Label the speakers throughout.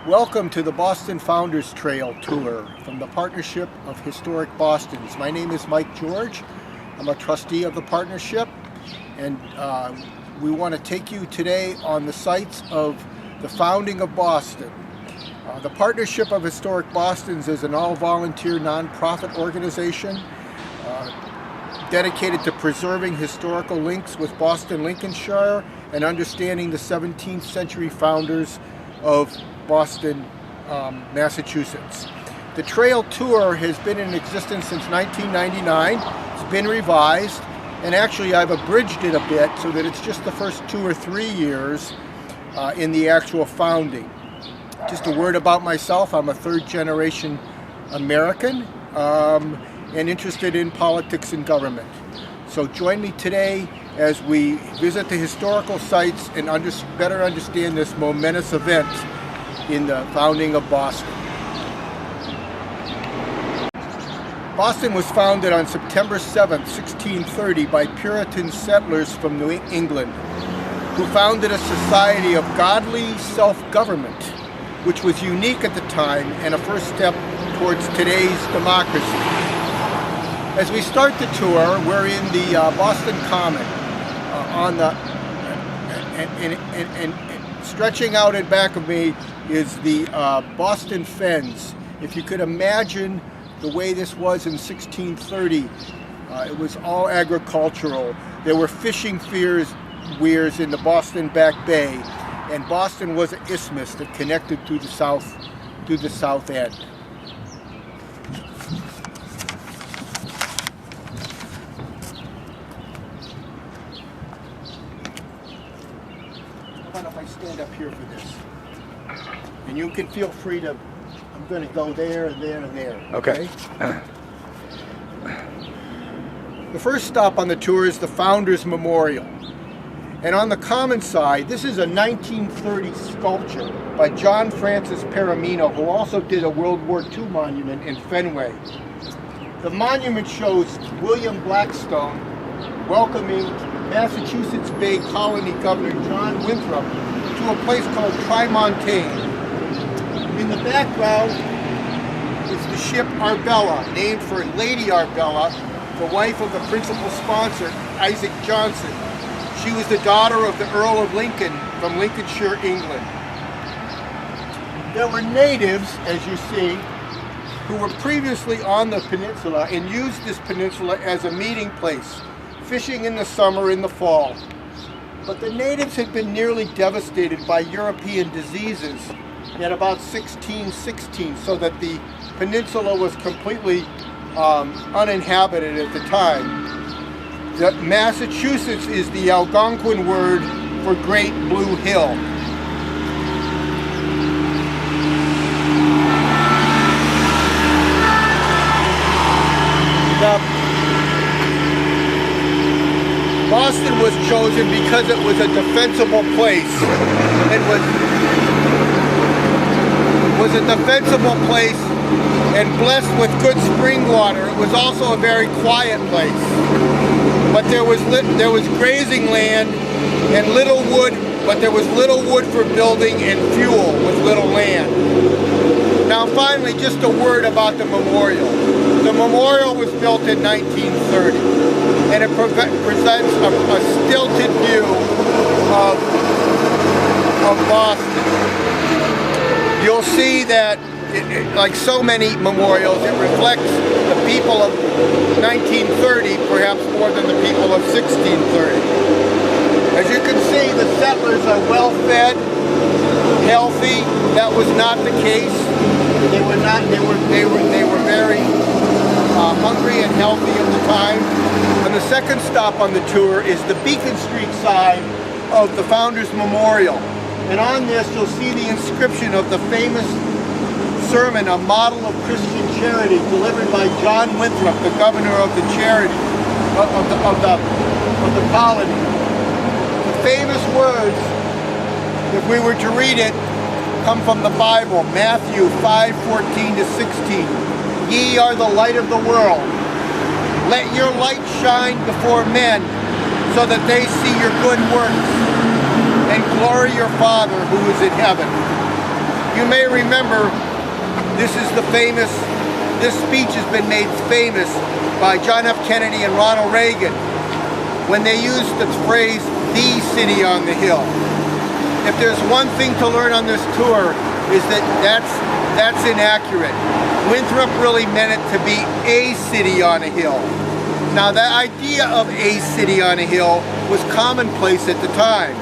Speaker 1: Welcome to the Boston Founders Trail Tour from the Partnership of Historic Bostons. My name is Mike George. I'm a trustee of the partnership, and we want to take you today on the sites of the founding of Boston. The Partnership of Historic Bostons is an all-volunteer nonprofit organization dedicated to preserving historical links with Boston, Lincolnshire, and understanding the 17th century founders of Boston, Massachusetts. The trail tour has been in existence since 1999. It's been revised, and actually I've abridged it a bit so that it's just the first 2 or 3 years in the actual founding. Just a word about myself. I'm a third-generation American and interested in politics and government. So join me today as we visit the historical sites and better understand this momentous event in the founding of Boston. Boston was founded on September 7th, 1630 by Puritan settlers from New England who founded a society of godly self-government, which was unique at the time and a first step towards today's democracy. As we start the tour, we're in the Boston Common, and stretching out in back of me is the Boston Fens. If you could imagine the way this was in 1630, it was all agricultural. There were fishing weirs in the Boston Back Bay, and Boston was an isthmus that connected through the south end. How about if I stand up here for this? And you can feel free to, I'm going to go there and there and there.
Speaker 2: Okay.
Speaker 1: The first stop on the tour is the Founders Memorial. And on the common side, this is a 1930 sculpture by John Francis Paramino, who also did a World War II monument in Fenway. The monument shows William Blackstone welcoming Massachusetts Bay Colony Governor John Winthrop to a place called Tremontaine. In the background is the ship Arbella, named for Lady Arbella, the wife of the principal sponsor, Isaac Johnson. She was the daughter of the Earl of Lincoln from Lincolnshire, England. There were natives, as you see, who were previously on the peninsula and used this peninsula as a meeting place, fishing in the summer and the fall. But the natives had been nearly devastated by European diseases at about 1616, so that the peninsula was completely uninhabited at the time. Massachusetts is the Algonquin word for Great Blue Hill. Boston was chosen because it was a defensible place. It was a defensible place and blessed with good spring water. It was also a very quiet place. But there was grazing land and little wood, but there was little wood for building and fuel with little land. Now finally, just a word about the memorial. The memorial was built in 1930, and it presents a stilted view of Boston. You'll see that, like so many memorials, it reflects the people of 1930, perhaps more than the people of 1630. As you can see, the settlers are well-fed, healthy. That was not the case. They were not. They were very hungry and healthy at the time. And the second stop on the tour is the Beacon Street side of the Founders Memorial. And on this, you'll see the inscription of the famous sermon, A Model of Christian Charity, delivered by John Winthrop, the governor of the charity of the colony. The famous words, if we were to read it, come from the Bible, Matthew 5:14 to 16. Ye are the light of the world. Let your light shine before men, so that they see your good works and glory your Father who is in heaven. You may remember this speech has been made famous by John F. Kennedy and Ronald Reagan when they used the phrase, "the city on the hill." If there's one thing to learn on this tour, is that's inaccurate. Winthrop really meant it to be a city on a hill. Now, the idea of a city on a hill was commonplace at the time.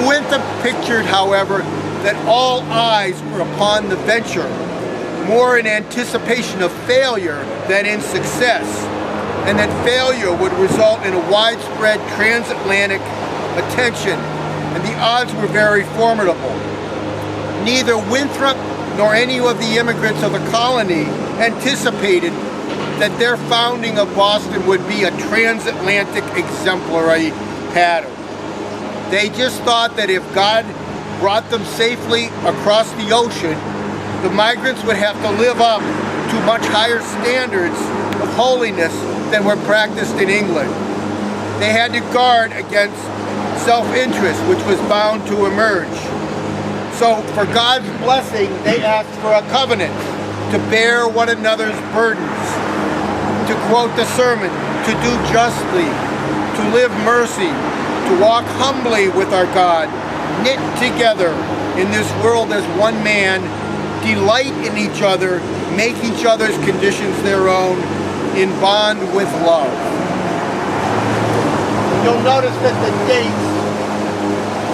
Speaker 1: Winthrop pictured, however, that all eyes were upon the venture, more in anticipation of failure than in success, and that failure would result in a widespread transatlantic attention, and the odds were very formidable. Neither Winthrop nor any of the immigrants of the colony anticipated that their founding of Boston would be a transatlantic exemplary pattern. They just thought that if God brought them safely across the ocean, the migrants would have to live up to much higher standards of holiness than were practiced in England. They had to guard against self-interest, which was bound to emerge. So for God's blessing, they asked for a covenant to bear one another's burdens, to quote the sermon, to do justly, to live mercy, to walk humbly with our God, knit together in this world as one man, delight in each other, make each other's conditions their own, in bond with love. You'll notice that the dates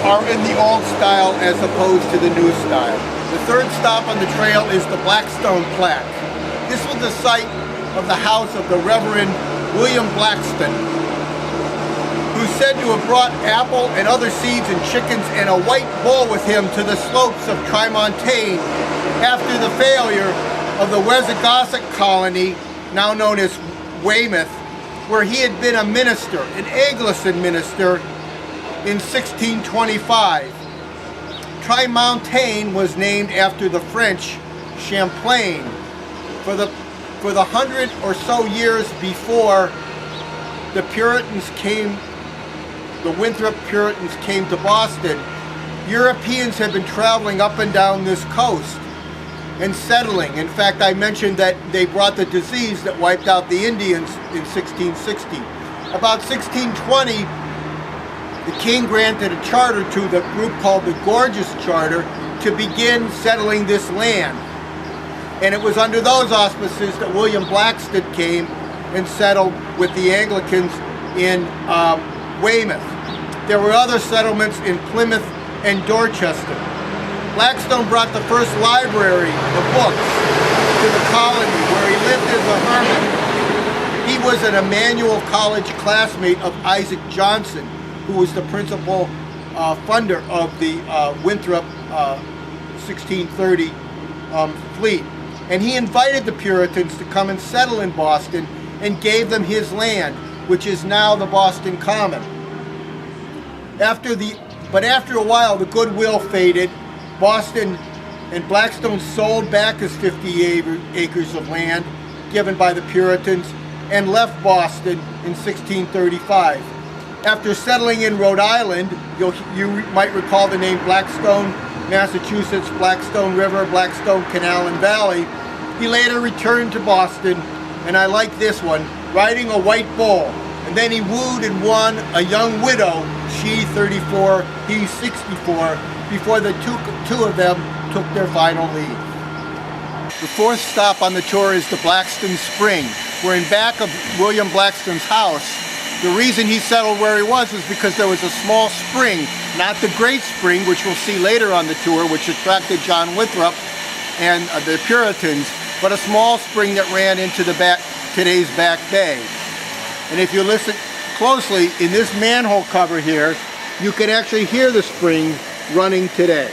Speaker 1: are in the old style as opposed to the new style. The third stop on the trail is the Blackstone Plaque. This was the site of the house of the Reverend William Blackstone, who's said to have brought apple and other seeds and chickens and a white bull with him to the slopes of Tremontaine after the failure of the Wessagossack colony, now known as Weymouth, where he had been a minister, an Anglican minister, in 1625. Tremontaine was named after the French Champlain. For the 100 or so years before the Winthrop Puritans came to Boston, Europeans had been traveling up and down this coast and settling. In fact, I mentioned that they brought the disease that wiped out the Indians in 1660. About 1620, the king granted a charter to the group called the Gorges Charter to begin settling this land. And it was under those auspices that William Blackstone came and settled with the Anglicans in Weymouth. There were other settlements in Plymouth and Dorchester. Blackstone brought the first library of books to the colony, where he lived as a hermit. He was an Emmanuel College classmate of Isaac Johnson, who was the principal funder of the Winthrop 1630 fleet. And he invited the Puritans to come and settle in Boston and gave them his land, which is now the Boston Common. But after a while, the goodwill faded. Boston and Blackstone sold back his 50 acres of land given by the Puritans and left Boston in 1635. After settling in Rhode Island, you might recall the name Blackstone, Massachusetts, Blackstone River, Blackstone Canal and Valley. He later returned to Boston, and I like this one, riding a white bull. And then he wooed and won a young widow, she 34, he 64, before the two of them took their final leave. The fourth stop on the tour is the Blackstone Spring. We're in back of William Blackstone's house. The reason he settled where he was because there was a small spring, not the Great Spring, which we'll see later on the tour, which attracted John Winthrop and the Puritans, but a small spring that ran into today's Back Bay. And if you listen closely, in this manhole cover here, you can actually hear the spring running today.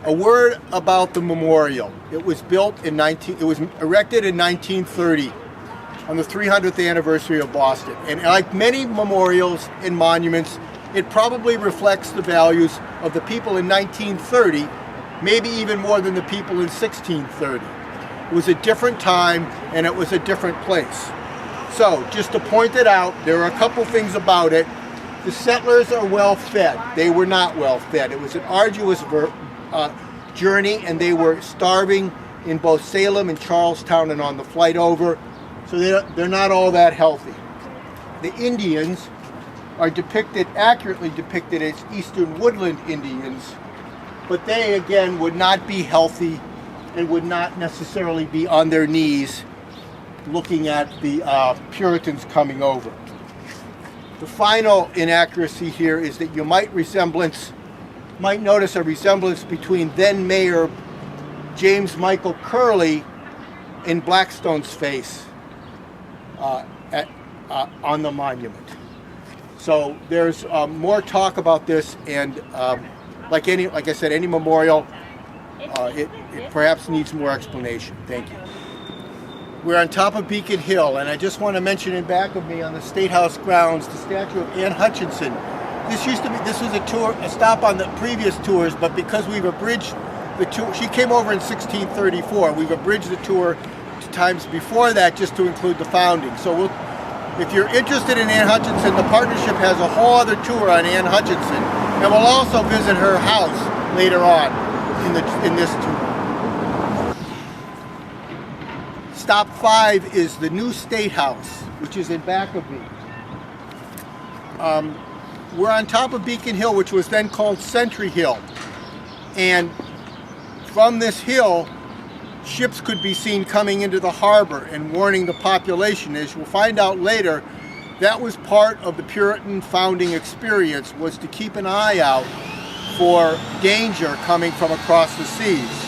Speaker 1: A word about the memorial. It was erected in 1930 on the 300th anniversary of Boston. And like many memorials and monuments, it probably reflects the values of the people in 1930, maybe even more than the people in 1630. It was a different time and it was a different place. So, just to point it out, there are a couple things about it. The settlers are well fed. They were not well fed. It was an arduous journey, and they were starving in both Salem and Charlestown and on the flight over, so they're not all that healthy. The Indians are accurately depicted as Eastern Woodland Indians, but they again would not be healthy and would not necessarily be on their knees looking at the Puritans coming over. The final inaccuracy here is that you might notice a resemblance between then Mayor James Michael Curley and Blackstone's face on the monument. So there's more talk about this, and like I said, any memorial, it perhaps needs more explanation. Thank you. We're on top of Beacon Hill, and I just want to mention in back of me on the State House grounds the statue of Anne Hutchinson. This was a stop on the previous tours, but because we've abridged the tour, she came over in 1634. We've abridged the tour to times before that just to include the founding. So if you're interested in Anne Hutchinson, the partnership has a whole other tour on Anne Hutchinson, and we'll also visit her house later on in this tour. Stop 5 is the new State House, which is in back of me. We're on top of Beacon Hill, which was then called Sentry Hill. And from this hill, ships could be seen coming into the harbor and warning the population. As we'll find out later, that was part of the Puritan founding experience, was to keep an eye out for danger coming from across the seas.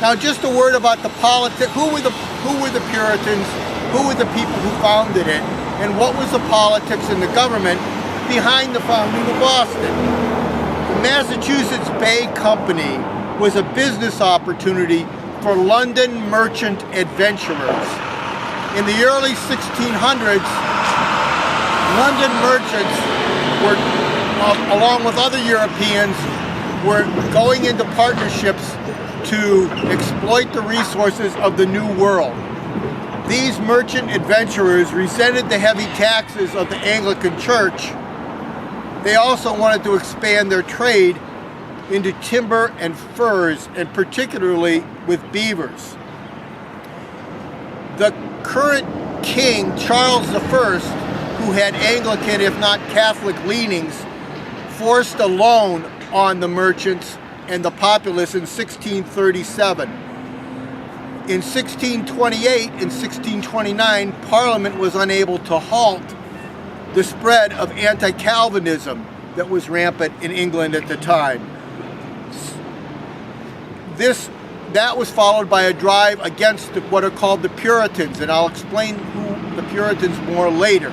Speaker 1: Now, just a word about the politics. Who were the Puritans? Who were the people who founded it? And what was the politics and the government behind the founding of Boston? The Massachusetts Bay Company was a business opportunity for London merchant adventurers. In the early 1600s, London merchants were, along with other Europeans, were going into partnerships to exploit the resources of the New World. These merchant adventurers resented the heavy taxes of the Anglican Church. They also wanted to expand their trade into timber and furs, and particularly with beavers. The current king, Charles I, who had Anglican, if not Catholic leanings, forced a loan on the merchants and the populace in 1637. In 1628 and 1629, Parliament was unable to halt the spread of anti-Calvinism that was rampant in England at the time. That was followed by a drive against what are called the Puritans, and I'll explain who the Puritans more later.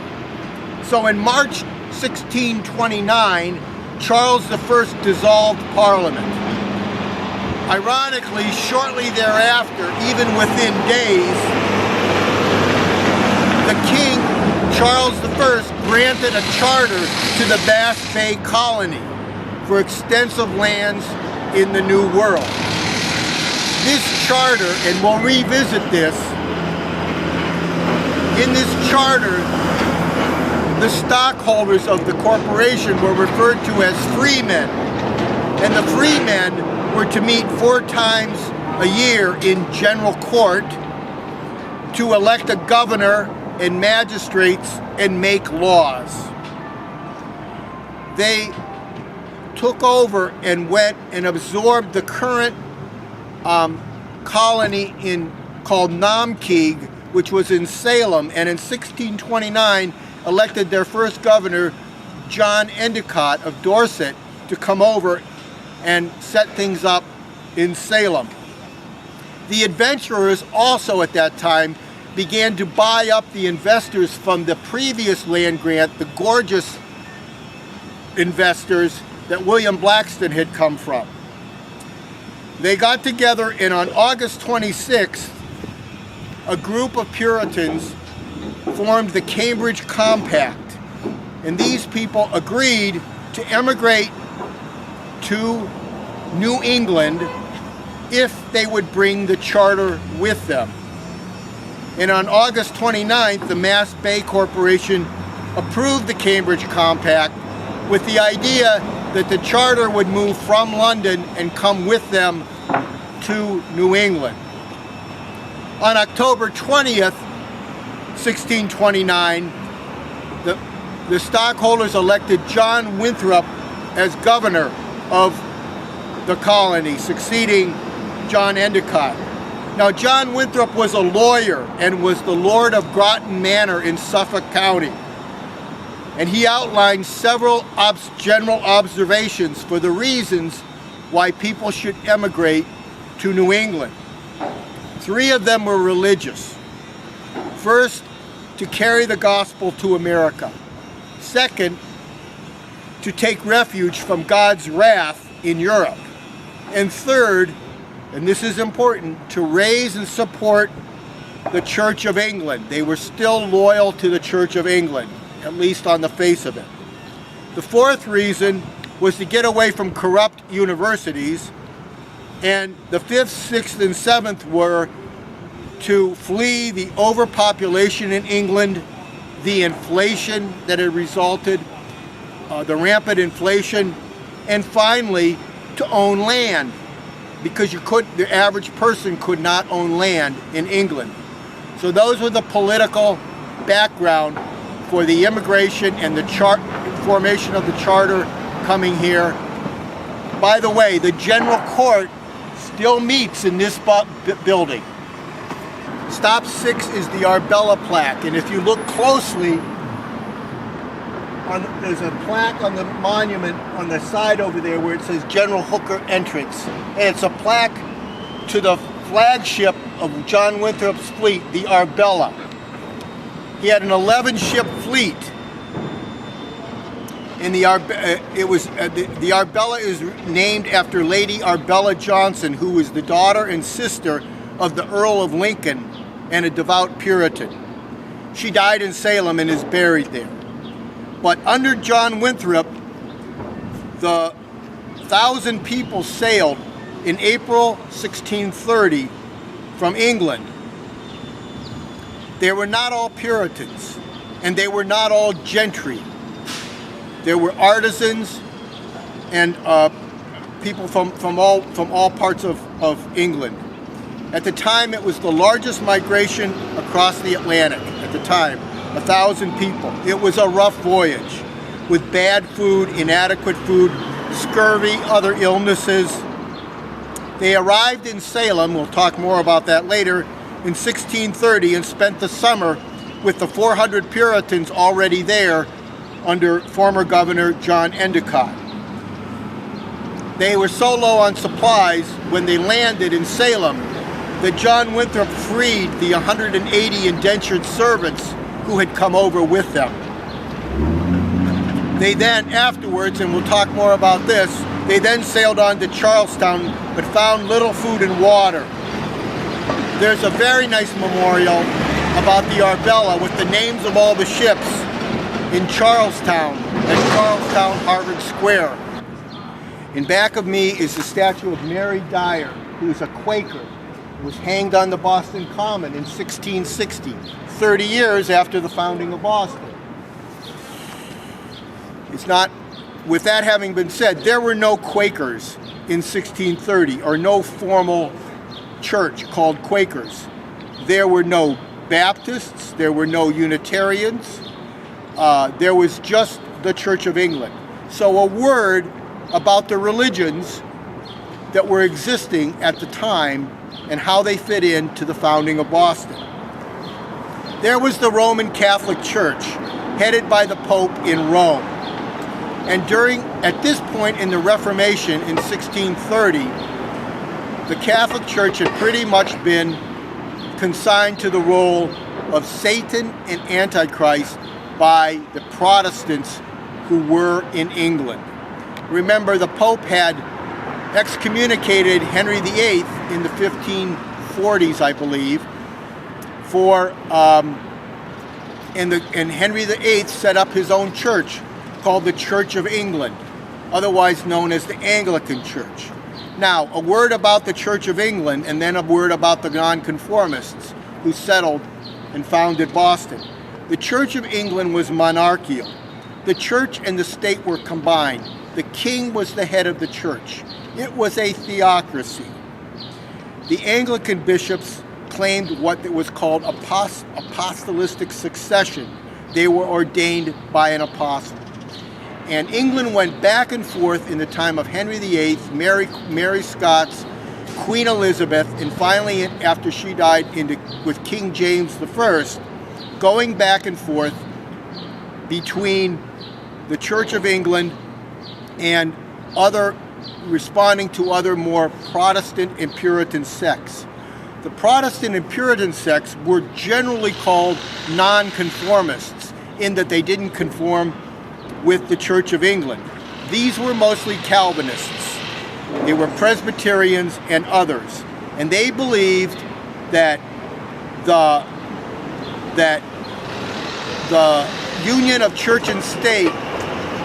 Speaker 1: So in March 1629, Charles I dissolved Parliament. Ironically, shortly thereafter, even within days, the king, Charles I, granted a charter to the Bass Bay Colony for extensive lands in the New World. This charter, and we'll revisit this, in this charter, the stockholders of the corporation were referred to as freemen, and the freemen were to meet 4 times a year in general court to elect a governor and magistrates and make laws. They took over and went and absorbed the current colony called Naumkeag, which was in Salem, and in 1629 elected their first governor, John Endicott of Dorset, to come over and set things up in Salem. The adventurers also at that time began to buy up the investors from the previous land grant, the gorgeous investors that William Blackstone had come from. They got together, and on August 26th, a group of Puritans formed the Cambridge Compact, and these people agreed to emigrate to New England if they would bring the charter with them. And on August 29th, the Mass Bay Corporation approved the Cambridge Compact, with the idea that the charter would move from London and come with them to New England. On October 20th, 1629, the stockholders elected John Winthrop as governor of the colony, succeeding John Endicott. Now, John Winthrop was a lawyer and was the Lord of Groton Manor in Suffolk County. And he outlined several general observations for the reasons why people should emigrate to New England. 3 of them were religious. First, to carry the gospel to America. Second, to take refuge from God's wrath in Europe. And third, and this is important, to raise and support the Church of England. They were still loyal to the Church of England, at least on the face of it. The 4th reason was to get away from corrupt universities, and the 5th, 6th, and 7th were to flee the overpopulation in England, the inflation that had resulted, the rampant inflation, and finally to own land, because the average person could not own land in England. So those were the political background for the immigration and the formation of the charter coming here. By the way, the General Court still meets in this building. Stop 6 is the Arbella plaque, and if you look closely, there's a plaque on the monument on the side over there where it says General Hooker Entrance, and it's a plaque to the flagship of John Winthrop's fleet, the Arbella. He had an 11-ship fleet, and the Arbella is named after Lady Arbella Johnson, who was the daughter and sister of the Earl of Lincoln and a devout Puritan. She died in Salem and is buried there. But under John Winthrop, the 1,000 people sailed in April 1630 from England. They were not all Puritans, and they were not all gentry. There were artisans and people from all parts of England. At the time, it was the largest migration across the Atlantic. At the time, 1,000 people. It was a rough voyage with bad food, inadequate food, scurvy, other illnesses. They arrived in Salem, we'll talk more about that later, in 1630 and spent the summer with the 400 Puritans already there under former Governor John Endicott. They were so low on supplies when they landed in Salem that John Winthrop freed the 180 indentured servants who had come over with them. They then, afterwards, and we'll talk more about this, they then sailed on to Charlestown but found little food and water. There's a very nice memorial about the Arbella with the names of all the ships in Charlestown at Charlestown Harvard Square. In back of me is the statue of Mary Dyer, who is a Quaker, who was hanged on the Boston Common in 1660, 30 years after the founding of Boston. It's not, with that having been said, there were no Quakers in 1630, or no formal church called Quakers. There were no Baptists, there were no Unitarians, there was just the Church of England. So a word about the religions that were existing at the time and how they fit into the founding of Boston. There was the Roman Catholic Church, headed by the Pope in Rome. And at this point in the Reformation in 1630, the Catholic Church had pretty much been consigned to the role of Satan and Antichrist by the Protestants who were in England. Remember, the Pope had excommunicated Henry VIII in the 1540s, I believe, and Henry VIII set up his own church called the Church of England, otherwise known as the Anglican Church. Now, a word about the Church of England, and then a word about the nonconformists who settled and founded Boston. The Church of England was monarchical. the church and the state were combined. The king was the head of the church. It was a theocracy. The Anglican bishops claimed what was called apostolic succession. They were ordained by an apostle. And England went back and forth in the time of Henry VIII, Mary Scots, Queen Elizabeth, and finally, after she died, with King James I, going back and forth between the Church of England and responding to other more Protestant and Puritan sects. The Protestant and Puritan sects were generally called nonconformists in that they didn't conform with the Church of England. These were mostly Calvinists. They were Presbyterians and others. And they believed that the union of church and state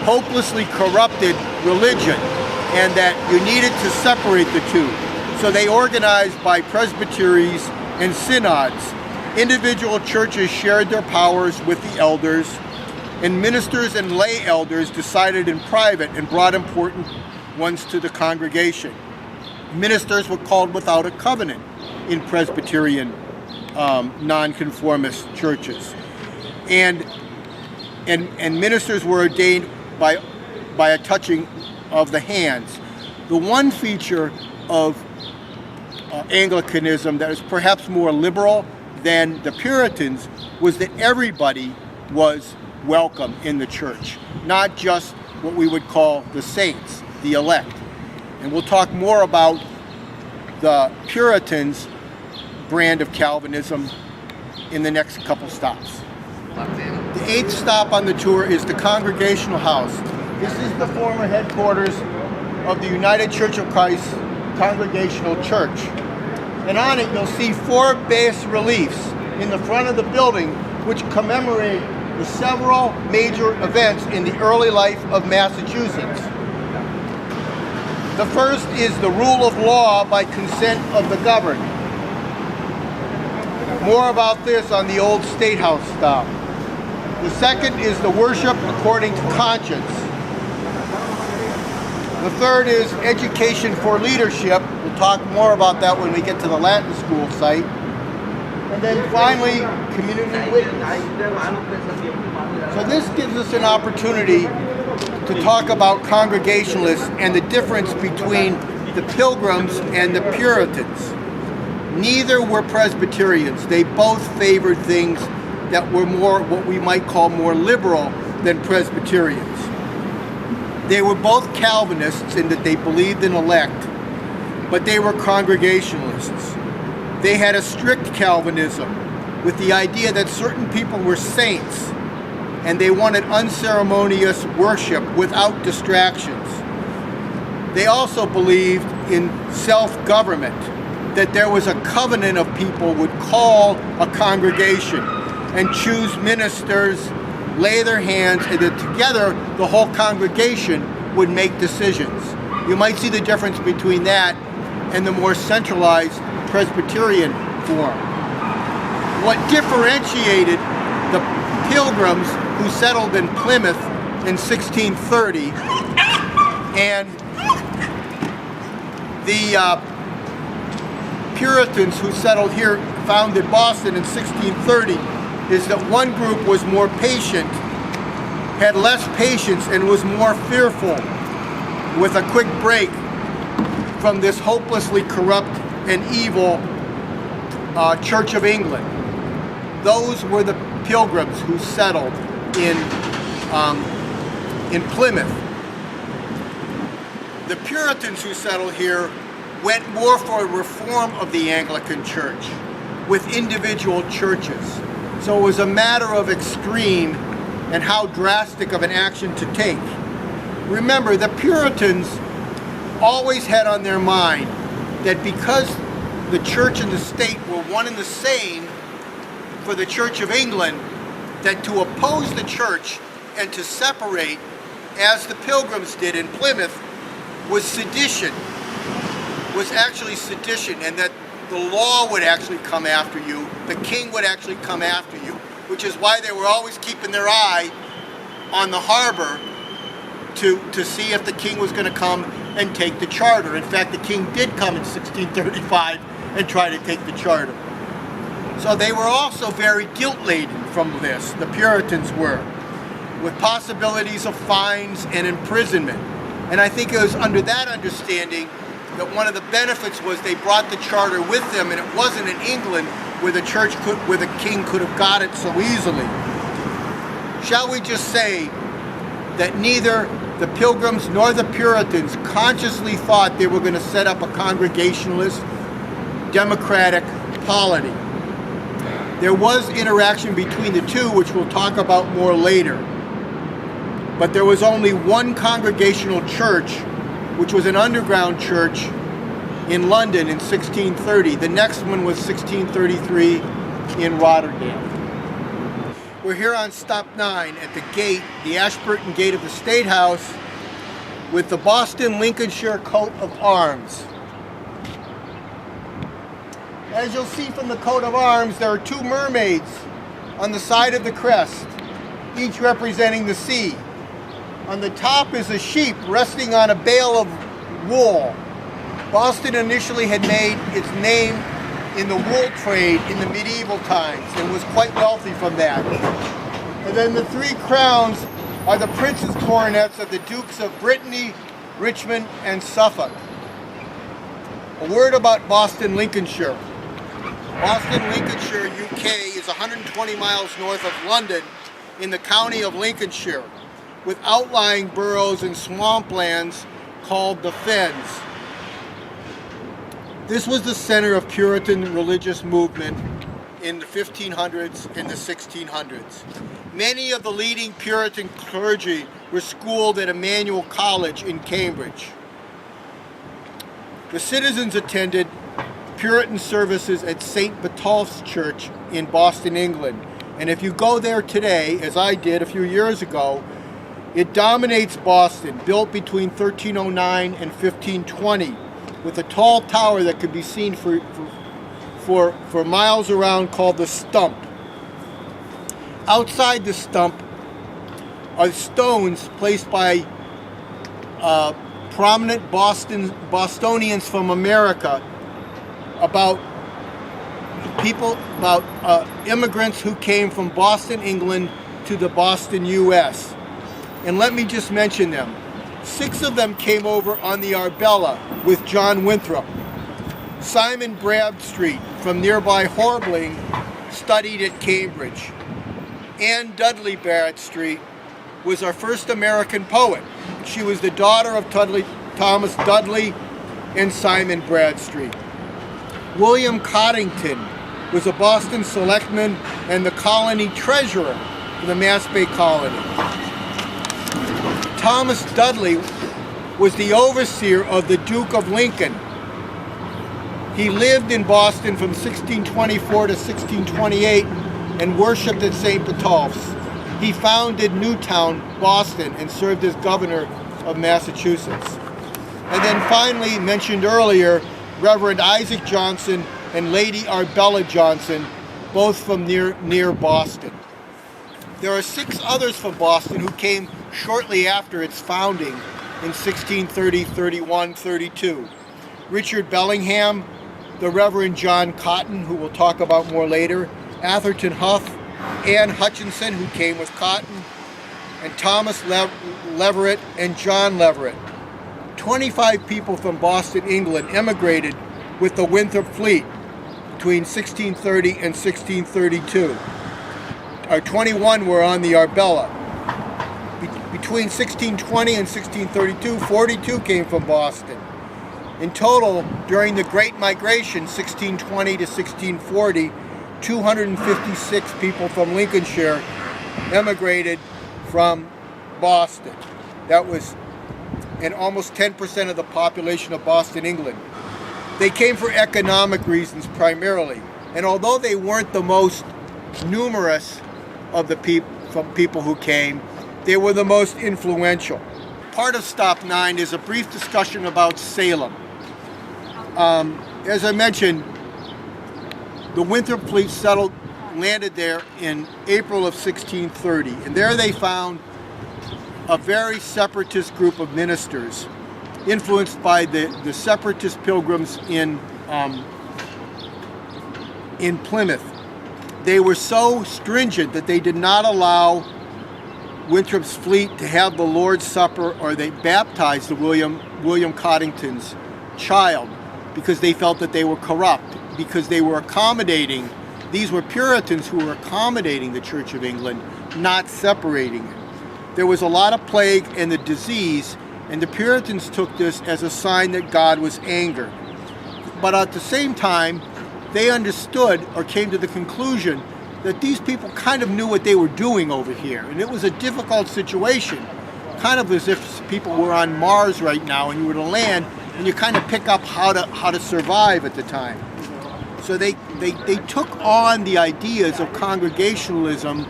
Speaker 1: hopelessly corrupted religion and that you needed to separate the two. So they organized by presbyteries and synods. Individual churches shared their powers with the elders, and ministers and lay elders decided in private and brought important ones to the congregation. Ministers were called without a covenant in Presbyterian nonconformist churches. And ministers were ordained by a touching of the hands. The one feature of Anglicanism that is perhaps more liberal than the Puritans was that everybody was welcome in the church, not just what we would call the saints, the elect. And we'll talk more about the Puritans' brand of Calvinism in the next couple stops. The 8th stop on the tour is the Congregational House. This is the former headquarters of the United Church of Christ Congregational Church. And on it you'll see 4 bas reliefs in the front of the building which commemorate the several major events in the early life of Massachusetts. The first is the rule of law by consent of the governed. More about this on the old State House stop. The second is the worship according to conscience. The third is education for leadership. We'll talk more about that when we get to the Latin School site. And then finally, community witness. So this gives us an opportunity to talk about Congregationalists and the difference between the Pilgrims and the Puritans. Neither were Presbyterians. They both favored things that were more what we might call more liberal than Presbyterians. They were both Calvinists in that they believed in elect, but they were Congregationalists. They had a strict Calvinism with the idea that certain people were saints and they wanted unceremonious worship without distractions. They also believed in self-government, that there was a covenant of people would call a congregation and choose ministers, lay their hands, and that together the whole congregation would make decisions. You might see the difference between that and the more centralized Presbyterian form. What differentiated the Pilgrims who settled in Plymouth in 1630 and the Puritans who settled here, founded Boston in 1630, is that one group was more patient, had less patience, and was more fearful with a quick break from this hopelessly corrupt and evil Church of England. Those were the Pilgrims who settled in Plymouth. The Puritans who settled here went more for a reform of the Anglican Church with individual churches. So it was a matter of extreme and how drastic of an action to take. Remember, the Puritans always had on their mind that because the church and the state were one and the same for the Church of England, that to oppose the church and to separate, as the Pilgrims did in Plymouth, was sedition, was actually sedition, and that the law would actually come after you, the king would actually come after you, which is why they were always keeping their eye on the harbor to see if the king was going to come and take the charter. In fact, the king did come in 1635 and try to take the charter. So they were also very guilt-laden from this, the Puritans were, with possibilities of fines and imprisonment. And I think it was under that understanding that one of the benefits was they brought the charter with them, and it wasn't in England where the where the king could have got it so easily. Shall we just say that neither the Pilgrims nor the Puritans consciously thought they were going to set up a Congregationalist, democratic polity. There was interaction between the two, which we'll talk about more later. But there was only one Congregational church, which was an underground church in London in 1630. The next one was 1633 in Rotterdam. We're here on stop 9 at the gate, the Ashburton gate of the State House, with the Boston Lincolnshire coat of arms. As you'll see from the coat of arms, there are two mermaids on the side of the crest, each representing the sea. On the top is a sheep resting on a bale of wool. Boston initially had made its name in the wool trade in the medieval times and was quite wealthy from that. And then the three crowns are the prince's coronets of the Dukes of Brittany, Richmond, and Suffolk. A word about Boston, Lincolnshire. Boston, Lincolnshire, UK is 120 miles north of London in the county of Lincolnshire, with outlying boroughs and swamplands called the Fens. This was the center of Puritan religious movement in the 1500s and the 1600s. Many of the leading Puritan clergy were schooled at Emmanuel College in Cambridge. The citizens attended Puritan services at St. Botolph's Church in Boston, England. And if you go there today, as I did a few years ago, it dominates Boston, built between 1309 and 1520, with a tall tower that could be seen for miles around called the Stump. Outside the Stump are stones placed by prominent Bostonians from America about immigrants who came from Boston, England to the Boston, U.S. And let me just mention them. 6 of them came over on the Arbella with John Winthrop. Simon Bradstreet from nearby Horbling studied at Cambridge. Anne Dudley Bradstreet was our first American poet. She was the daughter of Thomas Dudley and Simon Bradstreet. William Coddington was a Boston selectman and the colony treasurer for the Mass Bay Colony. Thomas Dudley was the overseer of the Duke of Lincoln. He lived in Boston from 1624 to 1628 and worshipped at St. Botolph's. He founded Newtown, Boston, and served as governor of Massachusetts. And then finally, mentioned earlier, Reverend Isaac Johnson and Lady Arbella Johnson, both from near Boston. There are 6 others from Boston who came shortly after its founding in 1630, 31, 32. Richard Bellingham, the Reverend John Cotton, who we'll talk about more later, Atherton Huff, Anne Hutchinson, who came with Cotton, and Thomas Leverett and John Leverett. 25 people from Boston, England emigrated with the Winthrop fleet between 1630 and 1632. 21 were on the Arbella. Between 1620 and 1632, 42 came from Boston. In total, during the Great Migration, 1620 to 1640, 256 people from Lincolnshire emigrated from Boston. That was almost 10% of the population of Boston, England. They came for economic reasons primarily, and although they weren't the most numerous of the people who came, they were the most influential. Part of Stop 9 is a brief discussion about Salem. As I mentioned, the Winthrop fleet landed there in April of 1630, and there they found a very separatist group of ministers, influenced by the separatist pilgrims in Plymouth. They were so stringent that they did not allow Winthrop's fleet to have the Lord's Supper, or they baptized the William Coddington's child, because they felt that they were corrupt, because they were accommodating. These were Puritans who were accommodating the Church of England, not separating it. There was a lot of plague and the disease, and the Puritans took this as a sign that God was angered. But at the same time, they understood, or came to the conclusion, that these people kind of knew what they were doing over here. And it was a difficult situation, kind of as if people were on Mars right now and you were to land, and you kind of pick up how to survive at the time. So they took on the ideas of congregationalism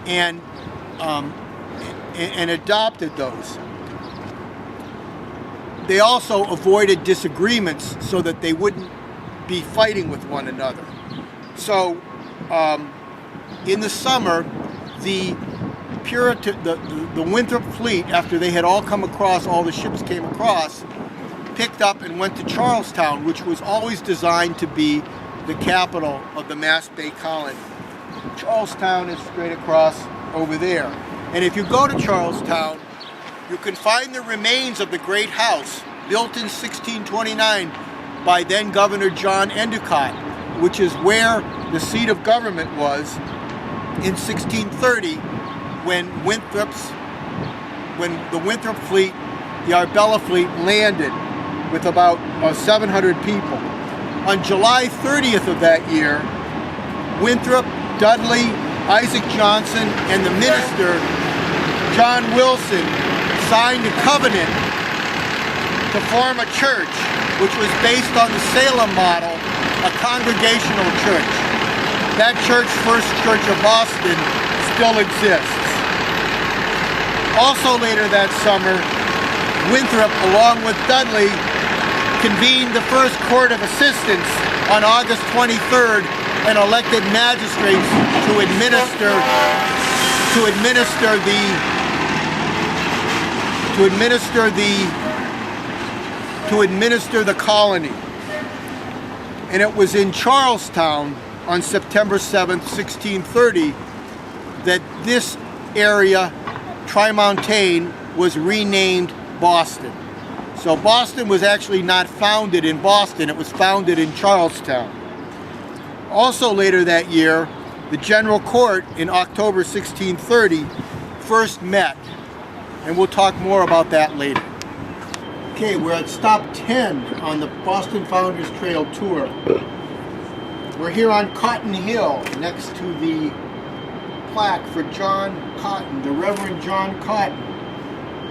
Speaker 1: and adopted those. They also avoided disagreements so that they wouldn't be fighting with one another. So in the summer, the Winthrop fleet, after they had all come across, all the ships came across, picked up and went to Charlestown, which was always designed to be the capital of the Mass Bay Colony. Charlestown is straight across over there. And if you go to Charlestown, you can find the remains of the great house built in 1629 by then Governor John Endicott, which is where the seat of government was in 1630 when the Winthrop fleet, the Arbella fleet, landed with about 700 people. On July 30th of that year, Winthrop, Dudley, Isaac Johnson, and the minister, John Wilson, signed a covenant to form a church, which was based on the Salem model, a congregational church. That church, First Church of Boston, still exists. Also later that summer, Winthrop, along with Dudley, convened the First Court of Assistants on August 23rd and elected magistrates to administer the colony. And it was in Charlestown on September 7th, 1630, that this area, Trimontaine, was renamed Boston. So Boston was actually not founded in Boston, it was founded in Charlestown. Also later that year, the General Court in October 1630 first met, and we'll talk more about that later. Okay, we're at stop 10 on the Boston Founders Trail tour. We're here on Cotton Hill, next to the plaque for John Cotton, the Reverend John Cotton.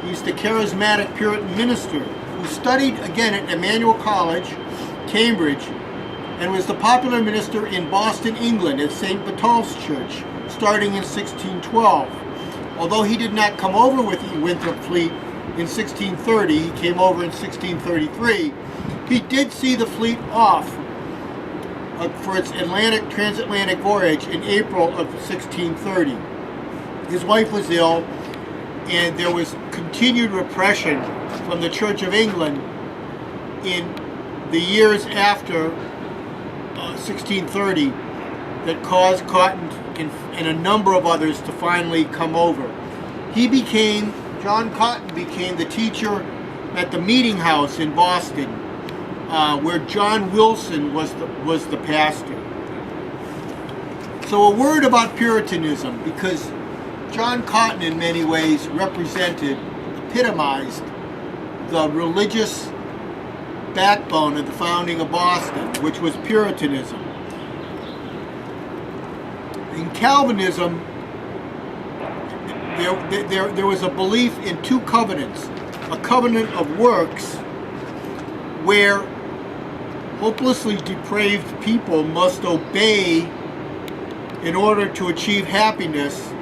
Speaker 1: He's the charismatic Puritan minister who studied again at Emmanuel College, Cambridge, and was the popular minister in Boston, England at St. Botolph's Church, starting in 1612. Although he did not come over with the Winthrop fleet in 1630, he came over in 1633, he did see the fleet off for its transatlantic voyage in April of 1630. His wife was ill, and there was continued repression from the Church of England in the years after 1630 that caused Cotton and a number of others to finally come over. John Cotton became the teacher at the Meeting House in Boston, where John Wilson was the pastor. So a word about Puritanism, because John Cotton in many ways epitomized the religious backbone of the founding of Boston, which was Puritanism. In Calvinism, there was a belief in two covenants. A covenant of works, where hopelessly depraved people must obey in order to achieve happiness,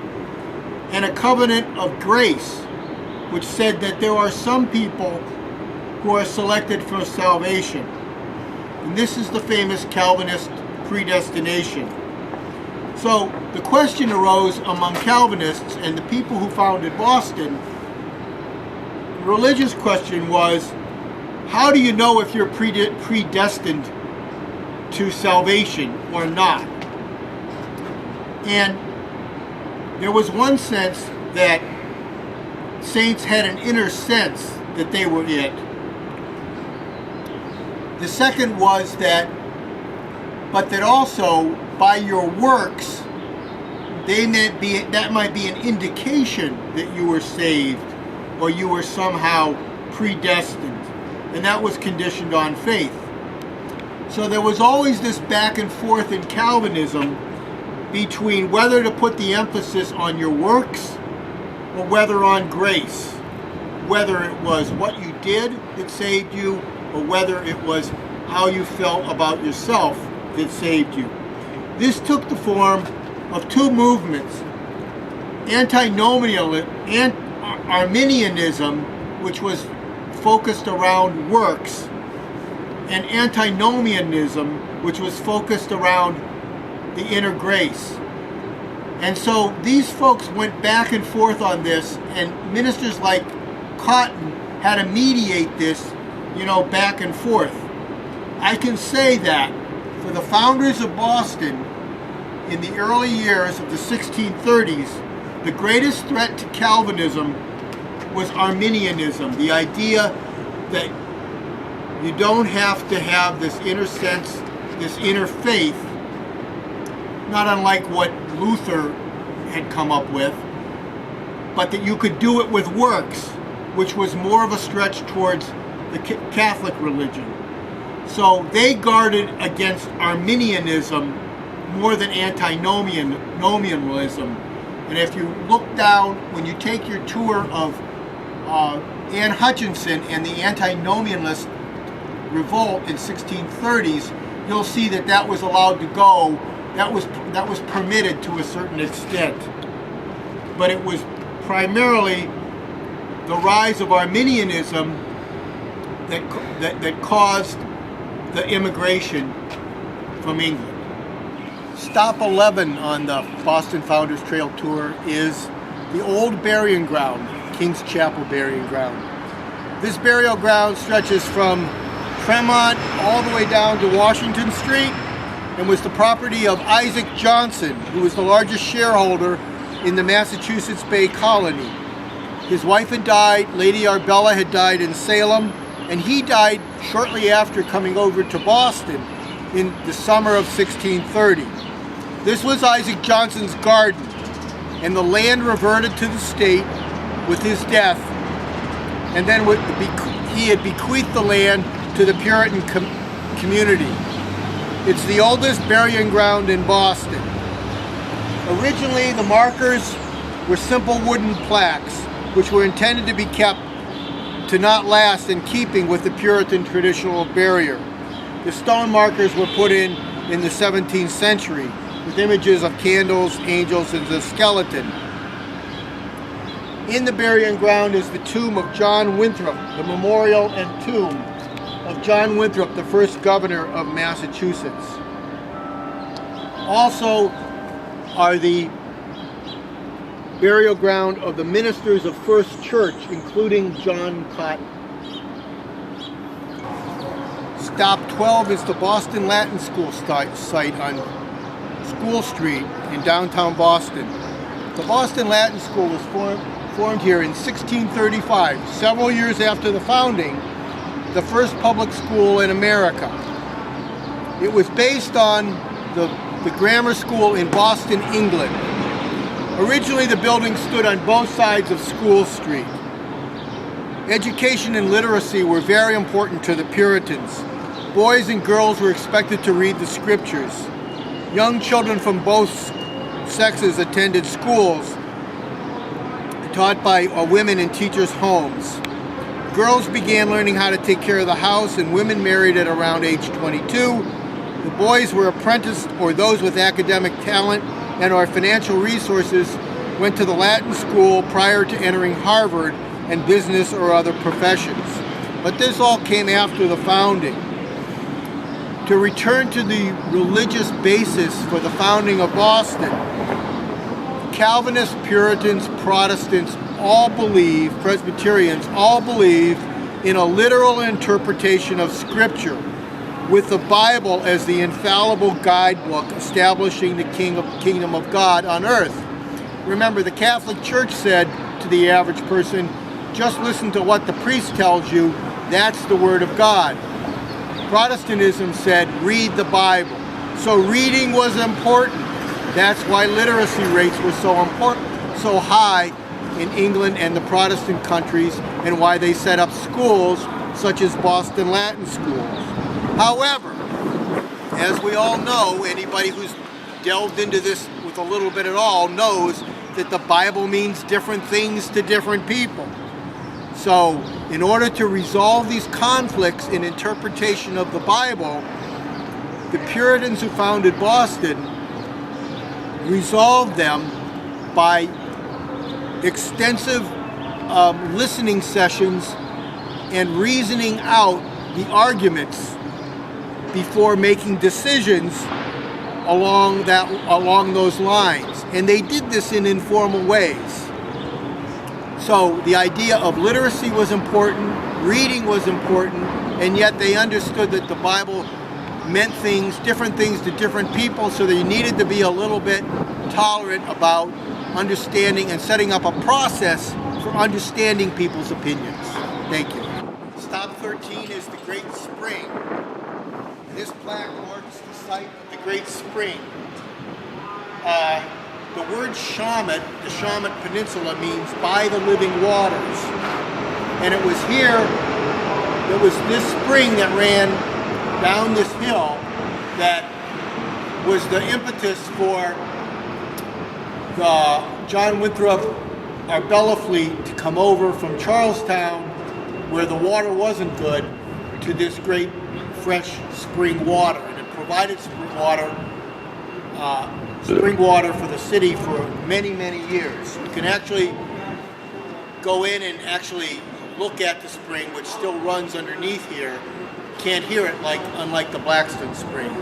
Speaker 1: and a covenant of grace, which said that there are some people who are selected for salvation. And this is the famous Calvinist predestination. So the question arose among Calvinists and the people who founded Boston, religious question was, how do you know if you're predestined to salvation or not? And there was one sense that saints had an inner sense that they were it. The second was that, but that also by your works, that might be an indication that you were saved or you were somehow predestined. And that was conditioned on faith. So there was always this back and forth in Calvinism between whether to put the emphasis on your works or whether on grace. Whether it was what you did that saved you or whether it was how you felt about yourself that saved you. This took the form of two movements: Arminianism, which was focused around works, and antinomianism, which was focused around the inner grace. And so these folks went back and forth on this, and ministers like Cotton had to mediate this, back and forth. I can say that for the founders of Boston in the early years of the 1630s, the greatest threat to Calvinism was Arminianism, the idea that you don't have to have this inner sense, this inner faith, not unlike what Luther had come up with, but that you could do it with works, which was more of a stretch towards the Catholic religion. So they guarded against Arminianism more than antinomianism. And if you look down, when you take your tour of Anne Hutchinson and the antinomianist revolt in 1630s, you'll see that was allowed to go. That was permitted to a certain extent. But it was primarily the rise of Arminianism that caused the immigration from England. Stop 11 on the Boston Founders Trail Tour is the old burying ground, King's Chapel burying ground. This burial ground stretches from Tremont all the way down to Washington Street and was the property of Isaac Johnson, who was the largest shareholder in the Massachusetts Bay Colony. His wife had died, Lady Arbella had died in Salem, and he died shortly after coming over to Boston in the summer of 1630. This was Isaac Johnson's garden, and the land reverted to the state with his death, and then he had bequeathed the land to the Puritan community. It's the oldest burying ground in Boston. Originally, the markers were simple wooden plaques, which were intended to be kept to not last in keeping with the Puritan traditional burial. The stone markers were put in the 17th century with images of candles, angels, and the skeleton. In the burying ground is the tomb of John Winthrop, the memorial and tomb of John Winthrop, the first governor of Massachusetts. Also are the burial ground of the ministers of First Church, including John Cotton. Stop 12 is the Boston Latin School site on School Street in downtown Boston. The Boston Latin School was formed here in 1635, several years after the founding, the first public school in America. It was based on the grammar school in Boston, England. Originally, the building stood on both sides of School Street. Education and literacy were very important to the Puritans. Boys and girls were expected to read the scriptures. Young children from both sexes attended schools taught by women in teachers' homes. Girls began learning how to take care of the house, and women married at around age 22. The boys were apprenticed, or those with academic talent and or financial resources went to the Latin school prior to entering Harvard and business or other professions. But this all came after the founding. To return to the religious basis for the founding of Boston, Calvinists, Puritans, Protestants all believe, Presbyterians all believed in a literal interpretation of Scripture, with the Bible as the infallible guidebook establishing the kingdom of God on earth. Remember, the Catholic Church said to the average person, just listen to what the priest tells you, that's the Word of God. Protestantism said, read the Bible. So reading was important. That's why literacy rates were so high in England and the Protestant countries, and why they set up schools such as Boston Latin schools. However, as we all know, anybody who's delved into this with a little bit at all knows that the Bible means different things to different people. So, in order to resolve these conflicts in interpretation of the Bible, the Puritans who founded Boston resolved them by extensive listening sessions and reasoning out the arguments before making decisions along those lines. And they did this in informal ways. So the idea of literacy was important, reading was important, and yet they understood that the Bible meant different things to different people, so they needed to be a little bit tolerant about understanding and setting up a process for understanding people's opinions. Thank you. Stop 13 is the Great Spring. This plaque marks the site of the Great Spring. The word Shawmut, the Shawmut Peninsula, means by the living waters. And it was here, it was this spring that ran down this hill that was the impetus for the John Winthrop Arbella fleet to come over from Charlestown, where the water wasn't good, to this great fresh spring water. And it provided spring water for the city for many, many years. You can actually go in and actually look at the spring, which still runs underneath here. Can't hear it unlike the Blackstone Spring.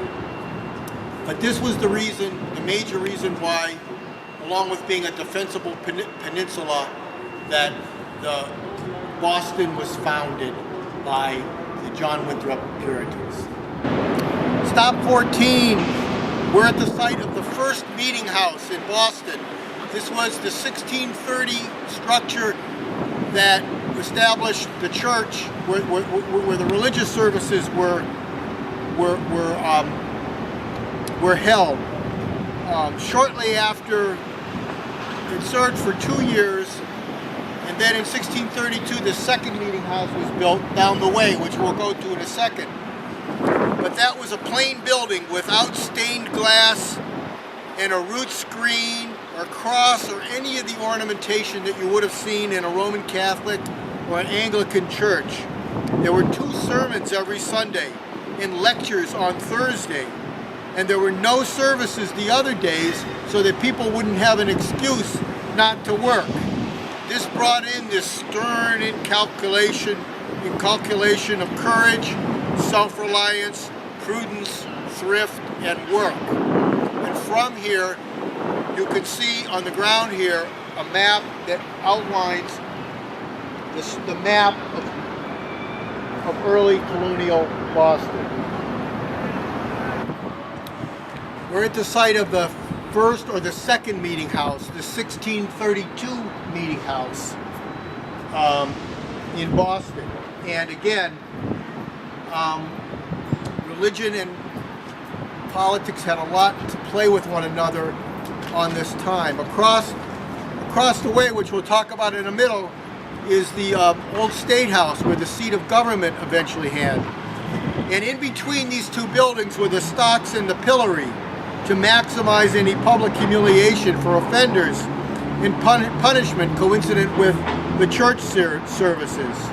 Speaker 1: But this was the reason, the major reason why, along with being a defensible peninsula, that the Boston was founded by the John Winthrop Puritans. Stop 14. We're at the site of the first meeting house in Boston. This was the 1630 structure that established the church, where the religious services were held. Shortly after, it served for 2 years, and then in 1632 the second meeting house was built down the way, which we'll go to in a second. But that was a plain building without stained glass and a root screen or cross or any of the ornamentation that you would have seen in a Roman Catholic or an Anglican church. There were 2 sermons every Sunday and lectures on Thursday. And there were no services the other days, so that people wouldn't have an excuse not to work. This brought in this stern inculcation of courage, self-reliance, prudence, thrift, and work. And from here, you can see on the ground here a map that outlines the map of early colonial Boston. We're at the site of the first or the second meeting house, the 1632 meeting house in Boston. And again, religion and politics had a lot to play with one another on this time. Across the way, which we'll talk about in a minute, is the old State House, where the seat of government eventually had. And in between these 2 buildings were the stocks and the pillory, to maximize any public humiliation for offenders and punishment coincident with the church services.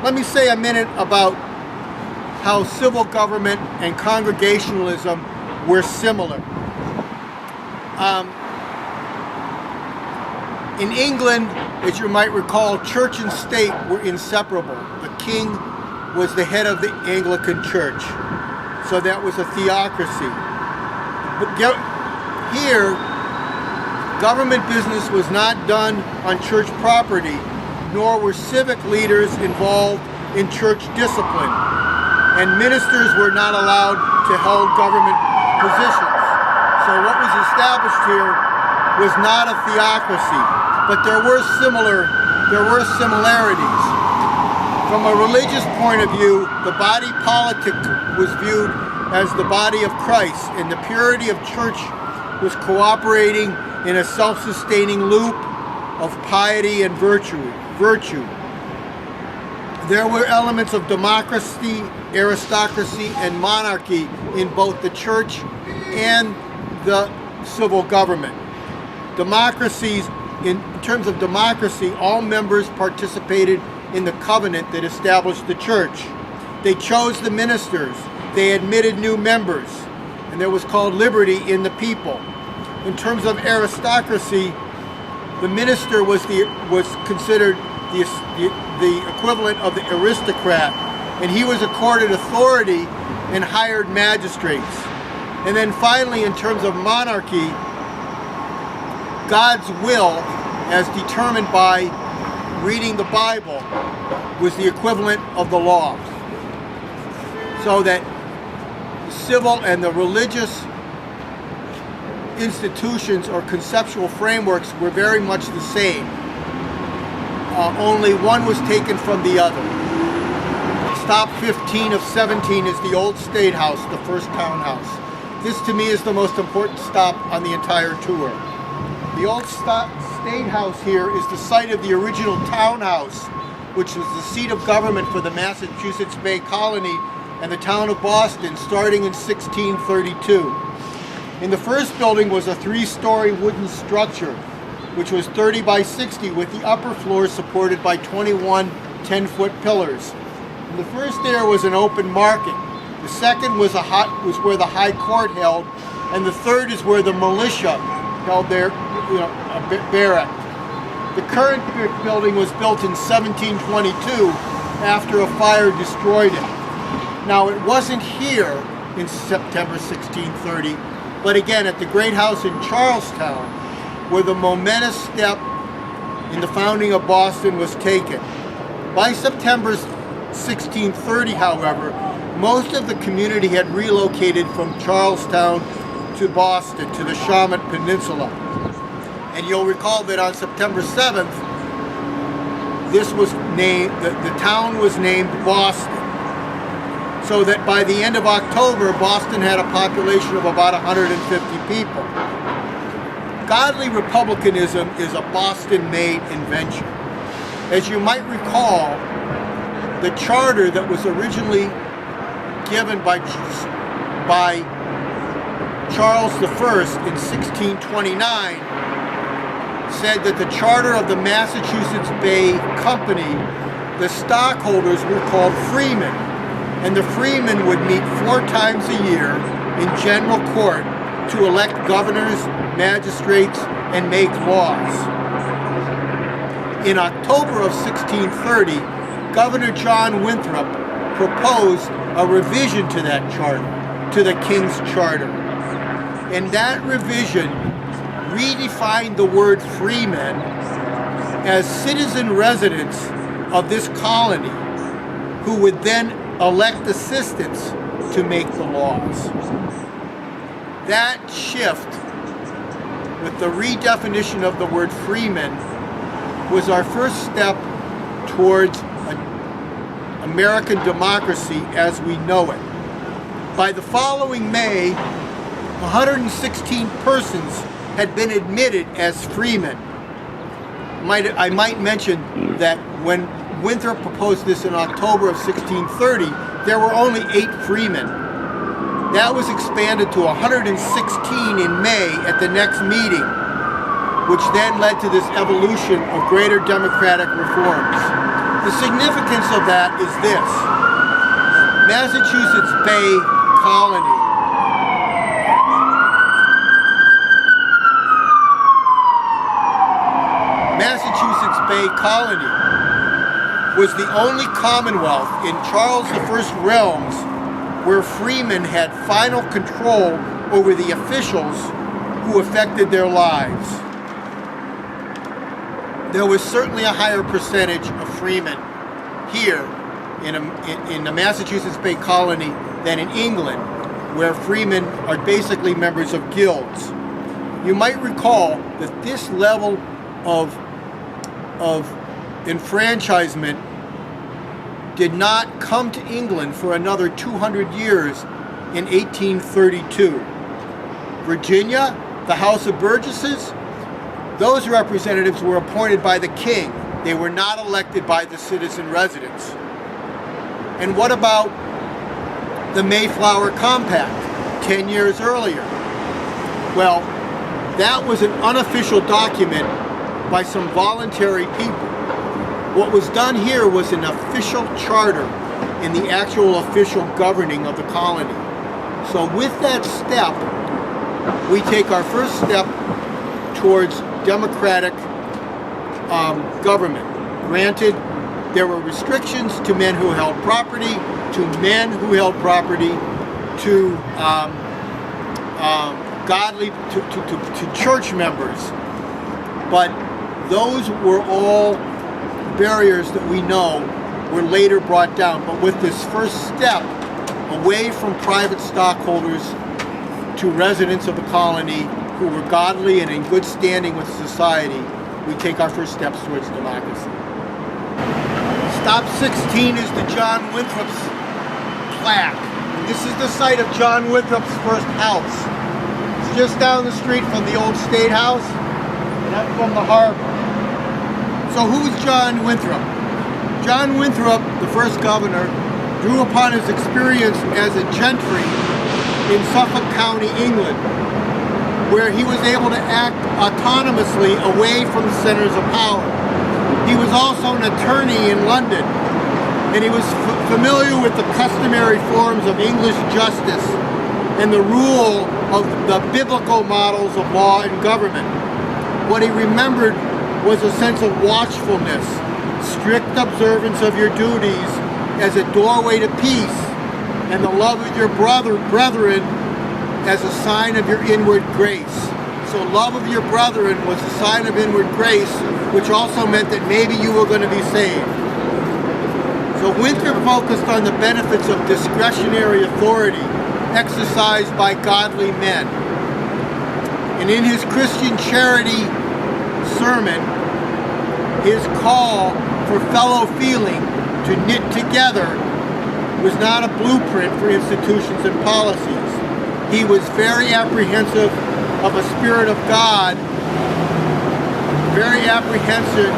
Speaker 1: Let me say a minute about how civil government and congregationalism were similar. In England, as you might recall, church and state were inseparable. The king was the head of the Anglican Church, so that was a theocracy. But here, Government business was not done on church property, nor were civic leaders involved in church discipline, and ministers were not allowed to hold government positions. So what was established here was not a theocracy, but there were similarities. From a religious point of view, the body politic was viewed as the body of Christ, and the purity of church was cooperating in a self-sustaining loop of piety and virtue. There were elements of democracy, aristocracy, and monarchy in both the church and the civil government. In terms of democracy, all members participated in the covenant that established the church. They chose the ministers. They admitted new members, and there was called liberty in the people. In terms of aristocracy, the minister was considered the equivalent of the aristocrat, and he was accorded authority and hired magistrates. And then finally, in terms of monarchy, God's will, as determined by reading the Bible, was the equivalent of the law. So that the civil and the religious institutions or conceptual frameworks were very much the same. Only one was taken from the other. Stop 15 of 17 is the old State House, the first townhouse. This to me is the most important stop on the entire tour. The old State House here is the site of the original townhouse, which was the seat of government for the Massachusetts Bay Colony and the town of Boston, starting in 1632. In the first building was a 3-story wooden structure, which was 30 by 60, with the upper floor supported by 21 10-foot pillars. In the first there was an open market. The second was where the High Court held, and the third is where the militia held their barrack. The current building was built in 1722 after a fire destroyed it. Now, it wasn't here in September 1630, but again at the Great House in Charlestown, where the momentous step in the founding of Boston was taken. By September 1630, however, most of the community had relocated from Charlestown to Boston, to the Shawmut Peninsula. And you'll recall that on September 7th, the town was named Boston. So that by the end of October, Boston had a population of about 150 people. Godly republicanism is a Boston-made invention. As you might recall, the charter that was originally given by Charles I in 1629 said that the charter of the Massachusetts Bay Company, the stockholders were called freemen, and the freemen would meet 4 times a year in general court to elect governors, magistrates, and make laws. In October of 1630, Governor John Winthrop proposed a revision to that charter, to the King's Charter. And that revision redefined the word freemen as citizen residents of this colony who would then elect assistants to make the laws. That shift, with the redefinition of the word freeman, was our first step towards American democracy as we know it. By the following May, 116 persons had been admitted as freemen. I might mention that when Winthrop proposed this in October of 1630, there were only 8 freemen. That was expanded to 116 in May at the next meeting, which then led to this evolution of greater democratic reforms. The significance of that is this: Massachusetts Bay Colony was the only commonwealth in Charles I's realms where freemen had final control over the officials who affected their lives. there was certainly a higher percentage of freemen here in the Massachusetts Bay Colony than in England, where freemen are basically members of guilds. You might recall that this level of enfranchisement did not come to England for another 200 years in 1832. Virginia, the House of Burgesses, those representatives were appointed by the king. They were not elected by the citizen residents. And what about the Mayflower Compact 10 years earlier? Well, that was an unofficial document by some voluntary people. What was done here was an official charter in the actual official governing of the colony. So with that step, we take our first step towards democratic government. Granted, there were restrictions to men who held property, to men who held property, to to church members, but those were all barriers that we know were later brought down. But with this first step away from private stockholders to residents of the colony who were godly and in good standing with society, we take our first steps towards democracy. Stop 16 is the John Winthrop's plaque. And this is the site of John Winthrop's first house. It's just down the street from the old State House and up from the harbor. So who's John Winthrop? John Winthrop, the first governor, drew upon his experience as a gentry in Suffolk County, England, where he was able to act autonomously away from the centers of power. He was also an attorney in London, and he was familiar with the customary forms of English justice and the rule of the biblical models of law and government. What he remembered was a sense of watchfulness, strict observance of your duties as a doorway to peace, and the love of your brethren as a sign of your inward grace. So love of your brethren was a sign of inward grace, which also meant that maybe you were going to be saved. So Winthrop focused on the benefits of discretionary authority exercised by godly men. And in his Christian charity sermon, his call for fellow feeling to knit together was not a blueprint for institutions and policies. He was very apprehensive of a spirit of God, very apprehensive.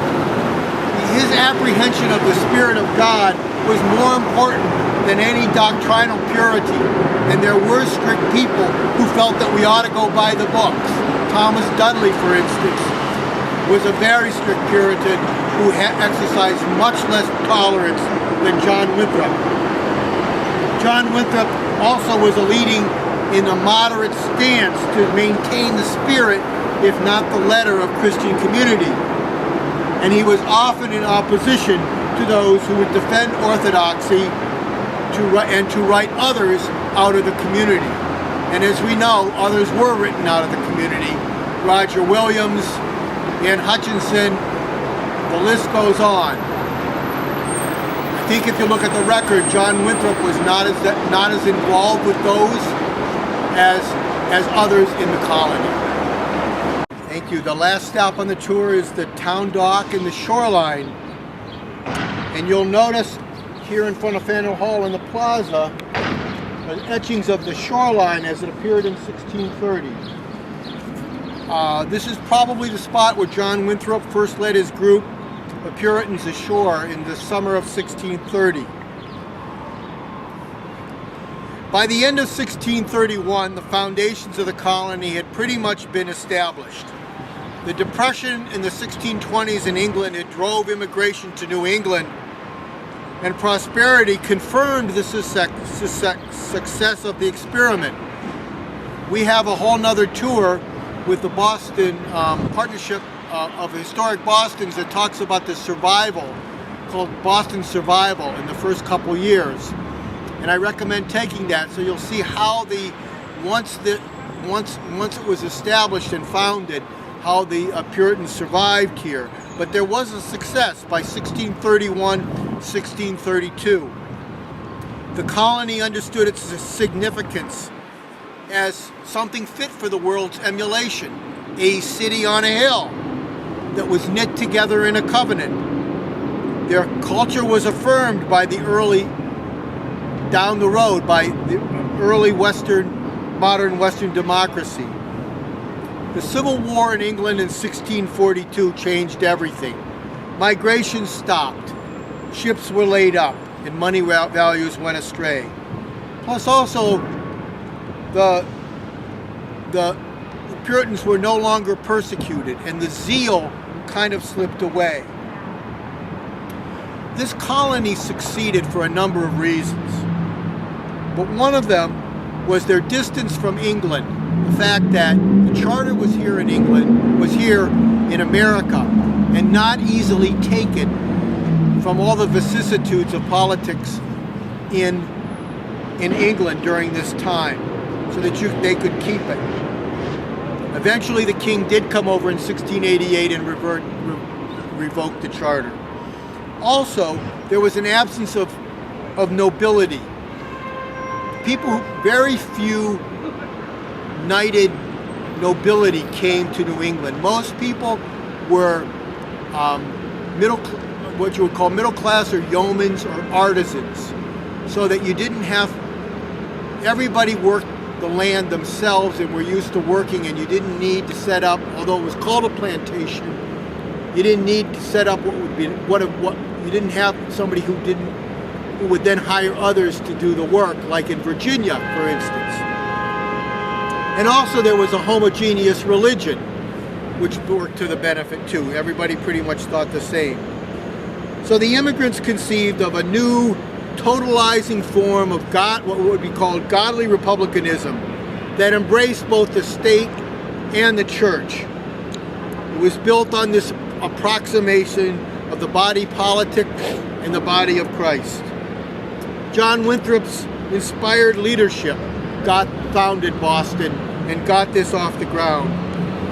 Speaker 1: His apprehension of the Spirit of God was more important than any doctrinal purity. And there were strict people who felt that we ought to go by the books. Thomas Dudley, for instance, was a very strict Puritan who exercised much less tolerance than John Winthrop. John Winthrop also was a leading in a moderate stance to maintain the spirit, if not the letter, of Christian community. And he was often in opposition to those who would defend orthodoxy and to write others out of the community. And as we know, others were written out of the community. Roger Williams, Ann Hutchinson, the list goes on. I think if you look at the record, John Winthrop was not as involved with those as others in the colony. Thank you. The last stop on the tour is the town dock and the shoreline. And you'll notice here in front of Faneuil Hall in the plaza, etchings of the shoreline as it appeared in 1630. This is probably the spot where John Winthrop first led his group of Puritans ashore in the summer of 1630. By the end of 1631, the foundations of the colony had pretty much been established. The Depression in the 1620s in England had drove immigration to New England, and prosperity confirmed the success of the experiment. We have a whole nother tour with the Boston Partnership of Historic Bostons that talks about the survival, called Boston Survival, in the first couple years. And I recommend taking that so you'll see how once it was established and founded, how the Puritans survived here. But there was a success by 1631, 1632. The colony understood its significance as something fit for the world's emulation, a city on a hill that was knit together in a covenant. Their culture was affirmed by the early, down the road, by the early modern Western democracy. The Civil War in England in 1642 changed everything. Migration stopped, ships were laid up, and money values went astray. Plus also, the Puritans were no longer persecuted, and the zeal kind of slipped away. This colony succeeded for a number of reasons, but one of them was their distance from England. The fact that the charter was here in England, was here in America, and not easily taken from all the vicissitudes of politics in England during this time, so that they could keep it. Eventually the king did come over in 1688 and revoke the charter. Also, there was an absence of nobility. Very few knighted nobility came to New England. Most people were what you would call middle class, or yeomans, or artisans, so that you didn't have, everybody worked the land themselves and were used to working, and you didn't need to set up, although it was called a plantation, you didn't need to set up you didn't have somebody who would then hire others to do the work, like in Virginia, for instance. And also there was a homogeneous religion, which worked to the benefit too. Everybody pretty much thought the same. So the immigrants conceived of a new, totalizing form of what would be called godly republicanism that embraced both the state and the church. It was built on this approximation of the body politic and the body of Christ. John Winthrop's inspired leadership founded Boston and got this off the ground,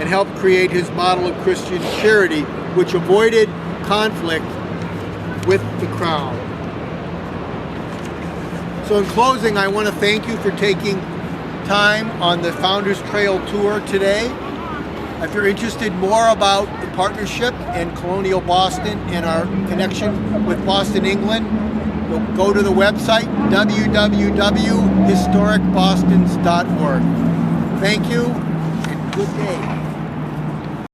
Speaker 1: and helped create his model of Christian charity, which avoided conflict with the crown. So in closing, I want to thank you for taking time on the Founders Trail Tour today. If you're interested more about the partnership in colonial Boston and our connection with Boston, England, go to the website www.historicbostons.org. Thank you, and good day.